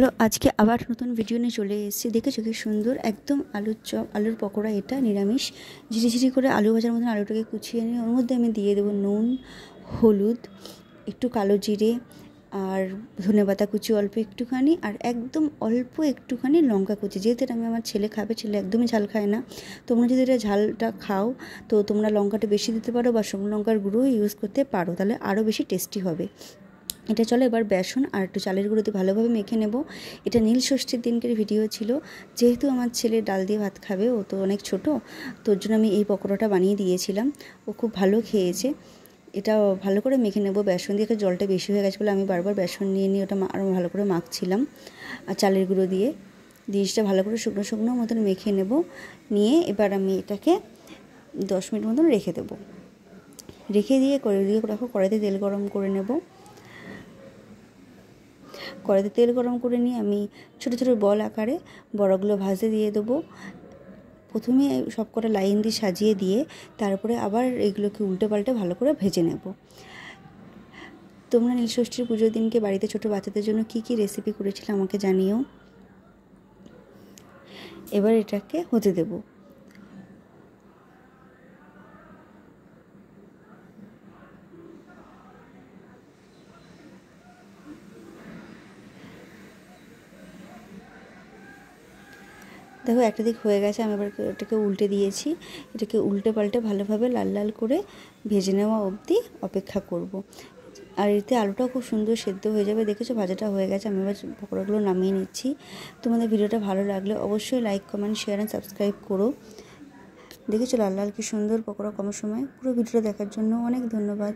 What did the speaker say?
Hello, আজকে আবার নতুন ভিডিও নিয়ে চলে এসেছি। দেখেছো কি সুন্দর একদম আলুর চপ, আলুর পকোড়া। এটা নিরামিষ। ঝিরিঝিরি করে আলু ভাজার মতন আলুটাকে কুচিয়ে নিয়ে ওর মধ্যে আমি দিয়ে দেবো নুন, হলুদ, একটু কালো জিরে আর ধনেপাতা কুচি অল্প একটুখানি, আর একদম অল্প একটুখানি লঙ্কা কুচি। যেহেতু এটা আমি আমার ছেলে খাবে, ছেলে একদমই ঝাল খায় না। তোমরা যদি এটা ঝালটা খাও তো তোমরা লঙ্কাটা বেশি দিতে পারো বা শুকনো লঙ্কার গুঁড়ো ইউজ করতে পারো, তাহলে আরও বেশি টেস্টি হবে। এটা চলো এবার বেসন আর একটু চালের গুঁড়ো দিয়ে ভালোভাবে মেখে নেব। এটা নীল ষষ্ঠীর দিনকের ভিডিও ছিল। যেহেতু আমার ছেলে ডাল দিয়ে ভাত খাবে, ও তো অনেক ছোট, তোর জন্য আমি এই পকোড়াটা বানিয়ে দিয়েছিলাম। ও খুব ভালো খেয়েছে। এটা ভালো করে মেখে নেব। বেসন দিয়ে জলটা বেশি হয়ে গেছে বলে আমি বারবার বেসন নিয়ে নিয়ে ওটা আরও ভালো করে মাখছিলাম। আর চালের গুঁড়ো দিয়ে জিনিসটা ভালো করে শুকনো শুকনো মতন মেখে নেব। নিয়ে এবার আমি এটাকে 10 মিনিট মতন রেখে দেবো। রেখে দিয়ে কড়াইতে তেল গরম করে নেব। কড়াইতে তেল গরম করে নিয়ে আমি ছোটো ছোটো বল আকারে বড়াগুলো ভাজতে দিয়ে দেবো। প্রথমে সব কটা লাইন দিয়ে সাজিয়ে দিয়ে তারপরে আবার এগুলোকে উল্টে পাল্টে ভালো করে ভেজে নেব। তোমরা নীলষষ্ঠীর পুজোর দিনকে বাড়িতে ছোটো বাচ্চাদের জন্য কী কী রেসিপি করেছিলে আমাকে জানিও। এবার এটাকে হতে দেবো। দেখো একটা দিক হয়ে গেছে, আমি এবার এটাকে উল্টে দিয়েছি। এটাকে উল্টে পাল্টে ভালোভাবে লাল লাল করে ভেজে নেওয়া অবধি অপেক্ষা করব। আর এতে আলুটাও খুব সুন্দর সেদ্ধ হয়ে যাবে। দেখেছো ভাজাটা হয়ে গেছে। আমি এবার পকোড়াগুলো নামিয়ে নিচ্ছি। তোমাদের ভিডিওটা ভালো লাগলে অবশ্যই like, comment, share and subscribe করো। দেখেছো লাল লাল কি সুন্দর পকোড়া কম সময়। পুরো ভিডিওটা দেখার জন্য অনেক ধন্যবাদ।